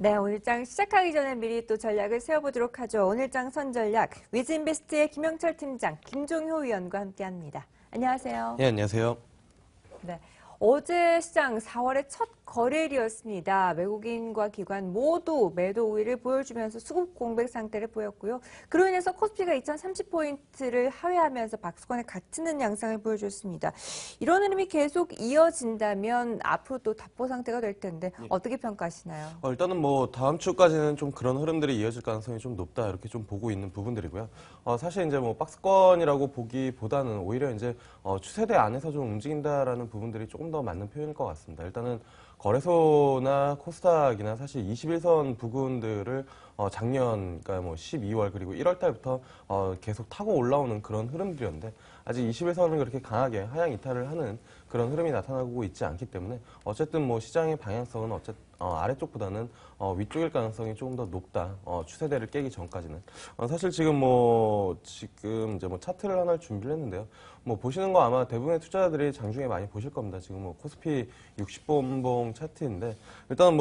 네, 오늘 장 시작하기 전에 미리 또 전략을 세워보도록 하죠. 오늘 장 선전략, 위즈인베스트의 김영철 팀장, 김종효 위원과 함께합니다. 안녕하세요. 예, 안녕하세요. 네, 어제 시장 4월의 첫 거래일이었습니다. 외국인과 기관 모두 매도 우위를 보여주면서 수급 공백 상태를 보였고요. 그로 인해서 코스피가 2030포인트를 하회하면서 박스권에 갇히는 양상을 보여줬습니다. 이런 흐름이 계속 이어진다면 앞으로 또 답보 상태가 될 텐데 어떻게 평가하시나요? 일단은 뭐 다음 주까지는 좀 그런 흐름들이 이어질 가능성이 좀 높다 이렇게 좀 보고 있는 부분들이고요. 사실 이제 뭐 박스권이라고 보기보다는 오히려 이제 추세대 안에서 좀 움직인다라는 부분들이 조금 더 맞는 표현일 것 같습니다. 일단은 거래소나 코스닥이나 사실 21선 부근들을 작년, 그러니까 뭐 12월 그리고 1월 달부터 계속 타고 올라오는 그런 흐름들이었는데 아직 21선은 그렇게 강하게 하향 이탈을 하는 그런 흐름이 나타나고 있지 않기 때문에 어쨌든 뭐 시장의 방향성은 아래쪽보다는 위쪽일 가능성이 조금 더 높다. 추세대를 깨기 전까지는. 사실 지금 이제 차트를 하나 준비를 했는데요. 뭐 보시는 거 아마 대부분의 투자자들이 장중에 많이 보실 겁니다. 지금 뭐 코스피 60분봉 차트인데 일단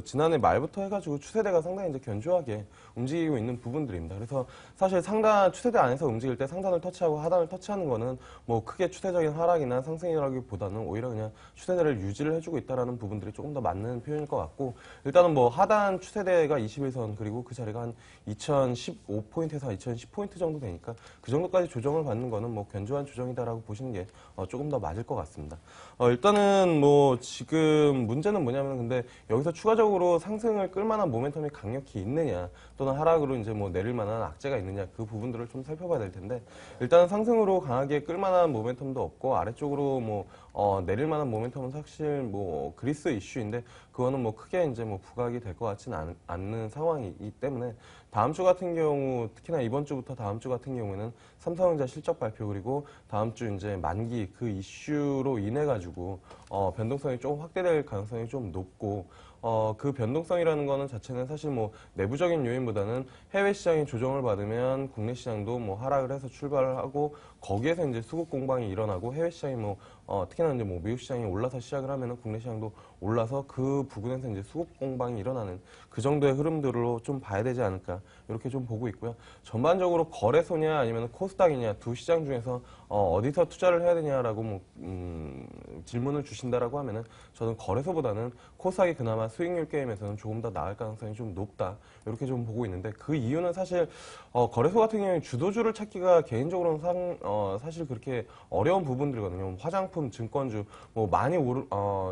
지난해 말부터 해가지고 추세대가 상당히 이제 견조하게 움직이고 있는 부분들입니다. 그래서 사실 추세대 안에서 움직일 때 상단을 터치하고 하단을 터치하는 거는 뭐 크게 추세적인 하락이나 상승이라기보다는 오히려 그냥 추세대를 유지를 해주고 있다라는 부분들이 조금 더 맞는 표현일 것 같고 일단은 뭐 하단 추세대가 21선 그리고 그 자리가 한 2015포인트에서 2010포인트 정도 되니까 그 정도까지 조정을 받는 거는 뭐 견조한 조정이다라고 보시는 게 조금 더 맞을 것 같습니다. 일단은 뭐 지금 문제는 뭐냐면 근데 여기서 추가적으로 상승을 끌만한 모멘텀이 강력히 있느냐 또는 하락으로 이제 뭐 내릴 만한 악재가 있느냐 그 부분들을 좀 살펴봐야 될 텐데 일단은 상승으로 강하게 끌만한 모멘텀도 없고 아래쪽으로 내릴 만한 모멘텀은 사실 뭐 그리스 이슈인데 그거는 뭐 크게 이제 뭐 부각이 될 것 같지는 않는 상황이기 때문에 다음 주 같은 경우 특히나 이번 주부터 다음 주 같은 경우에는 삼성전자 실적 발표 그리고 다음 주 이제 만기 그 이슈로 인해 가지고 변동성이 조금 확대될 가능성이 좀 높고 그 변동성이라는 거는 자체는 사실 뭐 내부적인 요인보다는 해외 시장이 조정을 받으면 국내 시장도 뭐 하락을 해서 출발을 하고 거기에서 이제 수급 공방이 일어나고 해외 시장이 특히나 이제 뭐 미국 시장이 올라서 시작을 하면은 국내 시장도 올라서 그 부분에서 이제 수급 공방이 일어나는 그 정도의 흐름들로 좀 봐야 되지 않을까 이렇게 좀 보고 있고요. 전반적으로 거래소냐 아니면 코스닥이냐 두 시장 중에서 어디서 투자를 해야 되냐라고 질문을 주신다라고 하면은 저는 거래소보다는 코스닥이 그나마 수익률 게임에서는 조금 더 나을 가능성이 좀 높다 이렇게 좀 보고 있는데 그 이유는 사실 거래소 같은 경우에 주도주를 찾기가 개인적으로는 사실 그렇게 어려운 부분들이거든요. 화장품, 증권주 많이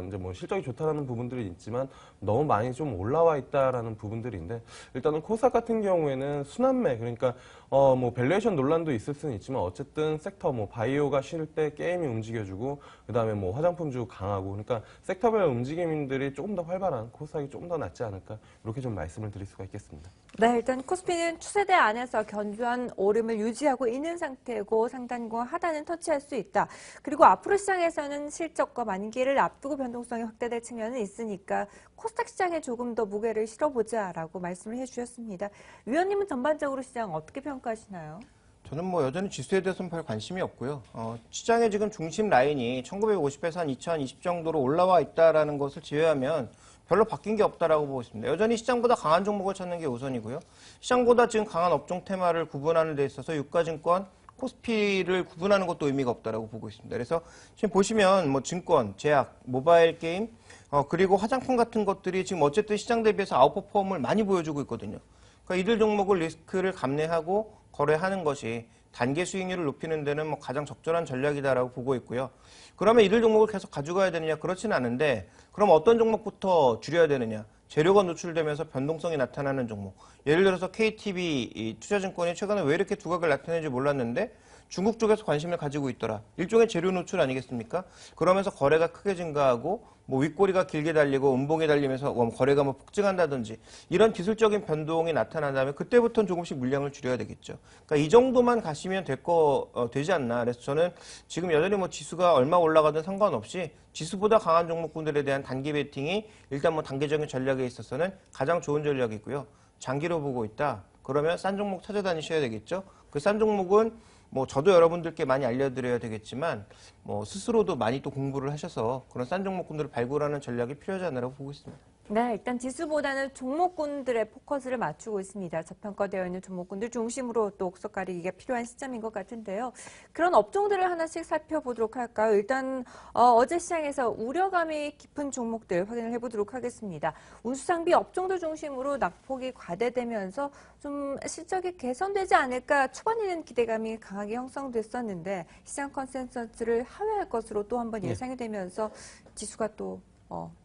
이제 뭐 실적이 좋다라는 부분들이 있지만 너무 많이 좀 올라와 있다라는 부분들인데 일단은 코스닥 같은 경우에는 순환매 그러니까 뭐 밸류에이션 논란도 있을 수는 있지만 어쨌든 섹터 뭐 바이오가 쉴 때 게임이 움직여주고 그다음에 뭐 화장품주 강하고 그러니까 섹터별 움직임들이 조금 더 활발한 코스닥이 조금 더 낫지 않을까 이렇게 좀 말씀을 드릴 수가 있겠습니다. 네, 일단 코스피는 추세대 안에서 견조한 오름을 유지하고 있는 상태고 상단과 하단은 터치할 수 있다. 그리고 앞으로 시장에서는 실적과 만기를 앞두고 변동성이 확대될 측면은 있으니까 코스닥 시장에 조금 더 무게를 실어보자라고 말씀을 해주셨습니다. 위원님은 전반적으로 시장 어떻게 평가하시나요? 저는 뭐 여전히 지수에 대해서는 별 관심이 없고요. 시장의 지금 중심 라인이 1950에서 한 2020 정도로 올라와 있다라는 것을 제외하면 별로 바뀐 게 없다라고 보고 있습니다. 여전히 시장보다 강한 종목을 찾는 게 우선이고요. 시장보다 지금 강한 업종 테마를 구분하는 데 있어서 유가증권, 코스피를 구분하는 것도 의미가 없다라고 보고 있습니다. 그래서 지금 보시면 뭐 증권, 제약, 모바일 게임, 그리고 화장품 같은 것들이 지금 어쨌든 시장 대비해서 아웃퍼폼을 많이 보여주고 있거든요. 그러니까 이들 종목을 리스크를 감내하고 거래하는 것이 단기 수익률을 높이는 데는 뭐 가장 적절한 전략이다라고 보고 있고요. 그러면 이들 종목을 계속 가져가야 되느냐? 그렇지는 않은데 그럼 어떤 종목부터 줄여야 되느냐? 재료가 노출되면서 변동성이 나타나는 종목. 예를 들어서 KTB 투자증권이 최근에 왜 이렇게 두각을 나타내는지 몰랐는데 중국 쪽에서 관심을 가지고 있더라. 일종의 재료 노출 아니겠습니까? 그러면서 거래가 크게 증가하고 뭐 윗꼬리가 길게 달리고 음봉이 달리면서 거래가 뭐 폭증한다든지 이런 기술적인 변동이 나타난다면 그때부터는 조금씩 물량을 줄여야 되겠죠. 그러니까 이 정도만 가시면 되지 않나. 그래서 저는 지금 여전히 뭐 지수가 얼마 올라가든 상관없이 지수보다 강한 종목군들에 대한 단기 베팅이 일단 뭐 단기적인 전략에 있어서는 가장 좋은 전략이고요. 장기로 보고 있다. 그러면 싼 종목 찾아다니셔야 되겠죠. 그 싼 종목은 뭐 저도 여러분들께 많이 알려드려야 되겠지만 뭐 스스로도 많이 또 공부를 하셔서 그런 싼 종목군들을 발굴하는 전략이 필요하지 않나라고 보고 있습니다. 네, 일단 지수보다는 종목군들의 포커스를 맞추고 있습니다. 저평가되어 있는 종목군들 중심으로 또 옥석 가리기가 필요한 시점인 것 같은데요. 그런 업종들을 하나씩 살펴보도록 할까요? 일단 어제 시장에서 우려감이 깊은 종목들 확인을 해보도록 하겠습니다. 운수장비 업종들 중심으로 낙폭이 과대되면서 좀 실적이 개선되지 않을까 초반에는 기대감이 강하게 형성됐었는데 시장 컨센서스를 하회할 것으로 또 한 번 예상이 되면서 지수가 또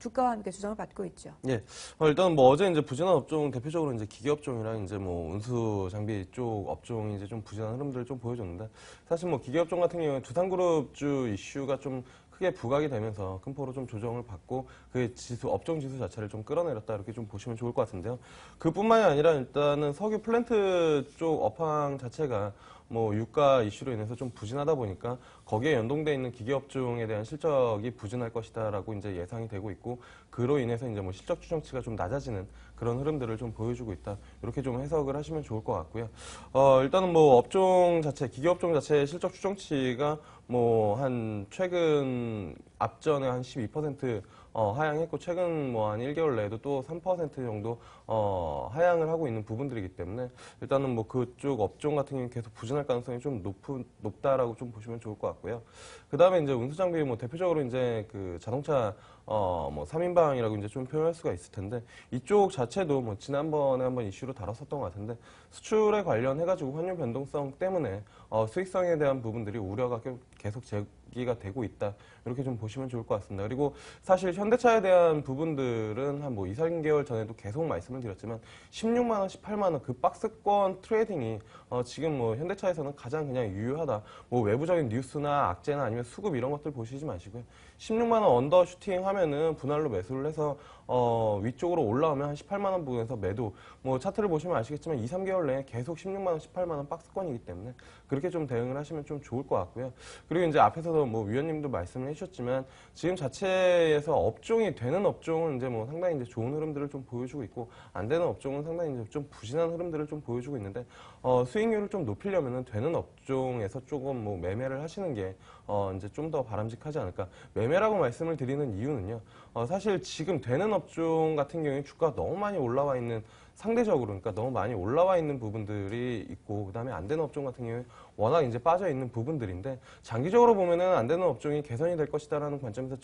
주가와 함께 조정을 받고 있죠. 예. 일단 뭐 어제 이제 부진한 업종 대표적으로 이제 기계업종이랑 이제 뭐 운수 장비 쪽 업종이 이제 좀 부진한 흐름들을 좀 보여줬는데 사실 뭐 기계업종 같은 경우에 두산그룹주 이슈가 좀 크게 부각이 되면서 큰 폭으로 좀 조정을 받고 그 지수 업종 지수 자체를 좀 끌어내렸다 이렇게 좀 보시면 좋을 것 같은데요. 그뿐만이 아니라 일단은 석유 플랜트 쪽 업황 자체가 뭐 유가 이슈로 인해서 좀 부진하다 보니까 거기에 연동돼 있는 기계업종에 대한 실적이 부진할 것이다라고 이제 예상이 되고 있고 그로 인해서 이제 뭐 실적 추정치가 좀 낮아지는 그런 흐름들을 좀 보여주고 있다. 이렇게 좀 해석을 하시면 좋을 것 같고요. 일단은 뭐 업종 자체, 기계업종 자체의 실적 추정치가 뭐 한 최근 앞전에 한 12% 하향했고 최근 뭐 한 1개월 내에도 또 3% 정도 하향을 하고 있는 부분들이기 때문에 일단은 뭐 그쪽 업종 같은 경우는 계속 부진할 가능성이 좀 높다라고 좀 보시면 좋을 것 같고요. 그 다음에 이제 운수장비 뭐 대표적으로 이제 그 자동차 뭐 3인방이라고 이제 좀 표현할 수가 있을 텐데 이쪽 자체도 뭐 지난번에 한번 이슈로 다뤘었던 것 같은데 수출에 관련해가지고 환율 변동성 때문에 수익성에 대한 부분들이 우려가 계속 제기가 되고 있다. 이렇게 좀 보시면 좋을 것 같습니다. 그리고 사실 현대차에 대한 부분들은 한 뭐 2, 3개월 전에도 계속 말씀을 드렸지만 16만 원, 18만 원 그 박스권 트레이딩이 지금 뭐 현대차에서는 가장 그냥 유효하다. 뭐 외부적인 뉴스나 악재나 아니면 수급 이런 것들 보시지 마시고요. 16만 원 언더 슈팅 하면은 분할로 매수를 해서 위쪽으로 올라오면 한 18만 원 부분에서 매도. 뭐 차트를 보시면 아시겠지만 2, 3개월 내에 계속 16만 원, 18만 원 박스권이기 때문에 그렇게 좀 대응을 하시면 좀 좋을 것 같고요. 그리고 이제 앞에서도 뭐 위원님도 말씀을 해주셨지만 지금 자체에서 업종이 되는 업종은 이제 뭐 상당히 이제 좋은 흐름들을 좀 보여주고 있고 안 되는 업종은 상당히 이제 좀 부진한 흐름들을 좀 보여주고 있는데 수익률을 좀 높이려면은 되는 업종에서 조금 뭐 매매를 하시는 게 이제 좀 더 바람직하지 않을까. 매매라고 말씀을 드리는 이유는요. 사실 지금 되는 업종 같은 경우에 주가가 너무 많이 올라와 있는 상대적으로 그러니까 너무 많이 올라와 있는 부분들이 있고 그다음에 안 되는 업종 같은 경우에 워낙 이제 빠져 있는 부분들인데 장기적으로 보면은 안 되는 업종이 개선이 될 것이다라는 관점에서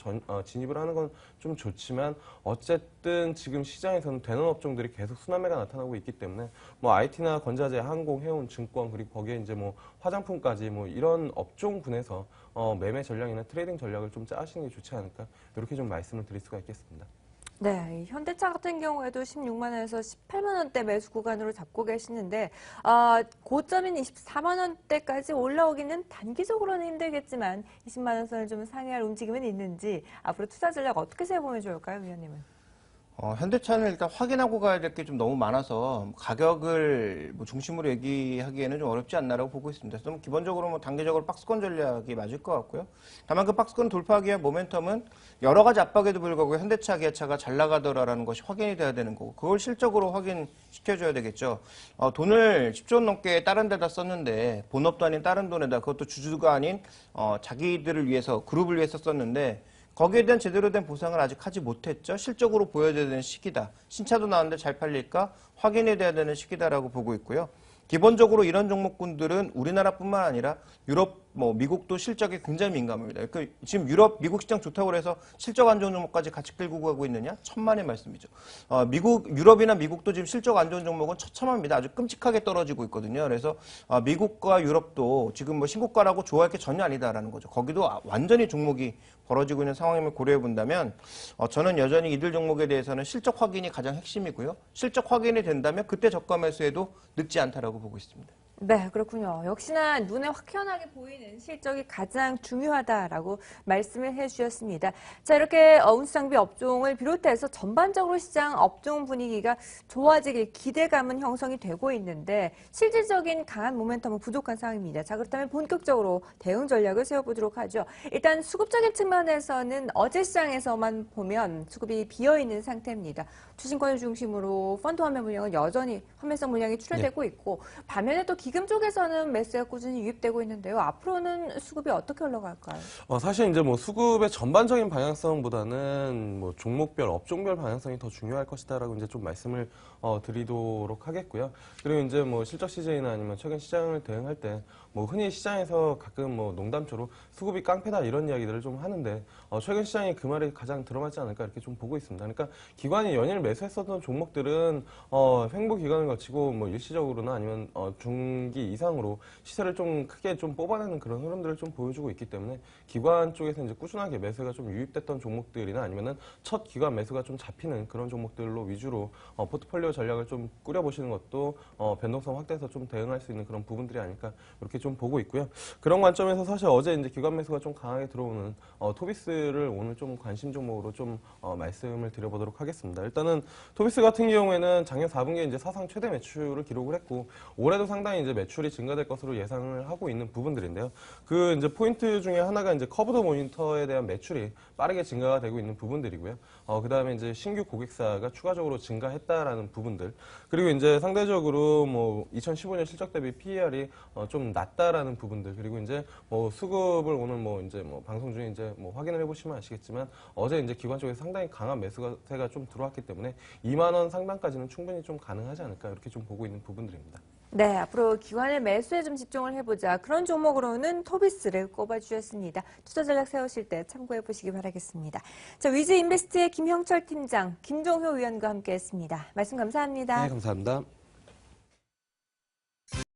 진입을 하는 건 좀 좋지만 어쨌든 지금 시장에서는 되는 업종들이 계속 순환매가 나타나고 있기 때문에 뭐 IT나 건자재, 항공, 해운, 증권 그리고 거기에 이제 뭐 화장품까지 뭐 이런 업종군에서 매매 전략이나 트레이딩 전략을 좀 짜시는 게 좋지 않을까 이렇게 좀 말씀을 드릴 수가 있겠습니다. 네, 현대차 같은 경우에도 16만 원에서 18만 원대 매수 구간으로 잡고 계시는데 고점인 24만 원대까지 올라오기는 단기적으로는 힘들겠지만 20만 원 선을 좀 상회할 움직임은 있는지 앞으로 투자 전략 어떻게 세워보면 좋을까요, 위원님은? 현대차는 일단 확인하고 가야 될 게 좀 너무 많아서 가격을 뭐 중심으로 얘기하기에는 좀 어렵지 않나라고 보고 있습니다. 그래서 기본적으로 뭐 단기적으로 박스권 전략이 맞을 것 같고요. 다만 그 박스권 돌파하기 위한 모멘텀은 여러 가지 압박에도 불구하고 현대차, 기아차가 잘 나가더라라는 것이 확인이 돼야 되는 거고 그걸 실적으로 확인시켜줘야 되겠죠. 돈을 10조 원 넘게 다른 데다 썼는데 본업도 아닌 다른 돈에다 그것도 주주가 아닌 자기들을 위해서 그룹을 위해서 썼는데 거기에 대한 제대로 된 보상을 아직 하지 못했죠. 실적으로 보여줘야 되는 시기다. 신차도 나왔는데 잘 팔릴까? 확인이 돼야 되는 시기다라고 보고 있고요. 기본적으로 이런 종목군들은 우리나라뿐만 아니라 유럽, 미국도 실적에 굉장히 민감합니다. 지금 유럽, 미국 시장 좋다고 해서 실적 안 좋은 종목까지 같이 끌고 가고 있느냐? 천만의 말씀이죠. 유럽이나 미국도 지금 실적 안 좋은 종목은 처참합니다. 아주 끔찍하게 떨어지고 있거든요. 그래서 미국과 유럽도 지금 뭐 신고가라고 좋아할 게 전혀 아니다라는 거죠. 거기도 완전히 종목이 벌어지고 있는 상황임을 고려해 본다면 저는 여전히 이들 종목에 대해서는 실적 확인이 가장 핵심이고요. 실적 확인이 된다면 그때 저가 매수해도 늦지 않다라고 보고 있습니다. 네, 그렇군요. 역시나 눈에 확연하게 보이는 실적이 가장 중요하다라고 말씀을 해주셨습니다. 자, 이렇게 운수장비 업종을 비롯해서 전반적으로 시장 업종 분위기가 좋아지길 기대감은 형성이 되고 있는데 실질적인 강한 모멘텀은 부족한 상황입니다. 자, 그렇다면 본격적으로 대응 전략을 세워보도록 하죠. 일단 수급적인 측면에서는 어제 시장에서만 보면 수급이 비어있는 상태입니다. 투신권을 중심으로 펀드 환매 물량은 여전히 환매성 물량이 출혈되고 있고 반면에 또 기금 쪽에서는 매수가 꾸준히 유입되고 있는데요. 앞으로는 수급이 어떻게 흘러갈까요? 사실 이제 뭐 수급의 전반적인 방향성보다는 뭐 종목별, 업종별 방향성이 더 중요할 것이다라고 이제 좀 말씀을 드리도록 하겠고요. 그리고 이제 뭐 실적 CJ나 아니면 최근 시장을 대응할 때 뭐 흔히 시장에서 가끔 뭐 농담처럼 수급이 깡패다 이런 이야기들을 좀 하는데 최근 시장이 그 말이 가장 들어맞지 않을까 이렇게 좀 보고 있습니다. 그러니까 기관이 연일 매수했었던 종목들은 횡보 기간을 거치고 뭐 일시적으로나 아니면 중기 이상으로 시세를 좀 크게 좀 뽑아내는 그런 흐름들을 좀 보여주고 있기 때문에 기관 쪽에서 이제 꾸준하게 매수가 좀 유입됐던 종목들이나 아니면은 첫 기관 매수가 좀 잡히는 그런 종목들로 위주로 포트폴리오 전략을 좀 꾸려보시는 것도 변동성 확대해서 좀 대응할 수 있는 그런 부분들이 아닐까 이렇게 좀 보고 있고요. 그런 관점에서 사실 어제 이제 기관 매수가 좀 강하게 들어오는 토비스를 오늘 좀 관심 종목으로 좀 말씀을 드려보도록 하겠습니다. 일단은 토비스 같은 경우에는 작년 4분기에 이제 사상 최대 매출을 기록을 했고 올해도 상당히 이제 매출이 증가될 것으로 예상을 하고 있는 부분들인데요. 그 이제 포인트 중에 하나가 이제 커브드 모니터에 대한 매출이 빠르게 증가가 되고 있는 부분들이고요. 그 다음에 이제 신규 고객사가 추가적으로 증가했다라는 부분들. 그리고 이제 상대적으로 뭐 2015년 실적 대비 PER이 좀 낮다라는 부분들. 그리고 이제 뭐 수급을 오늘 뭐 이제 뭐 방송 중에 이제 뭐 확인을 해보시면 아시겠지만 어제 이제 기관 쪽에서 상당히 강한 매수세가 좀 들어왔기 때문에 2만 원 상단까지는 충분히 좀 가능하지 않을까 이렇게 좀 보고 있는 부분들입니다. 네, 앞으로 기관의 매수에 좀 집중을 해보자. 그런 종목으로는 토비스를 꼽아주셨습니다. 투자 전략 세우실 때 참고해 보시기 바라겠습니다. 자, 위즈 인베스트의 김형철 팀장, 김종효 위원과 함께했습니다. 말씀 감사합니다. 네, 감사합니다.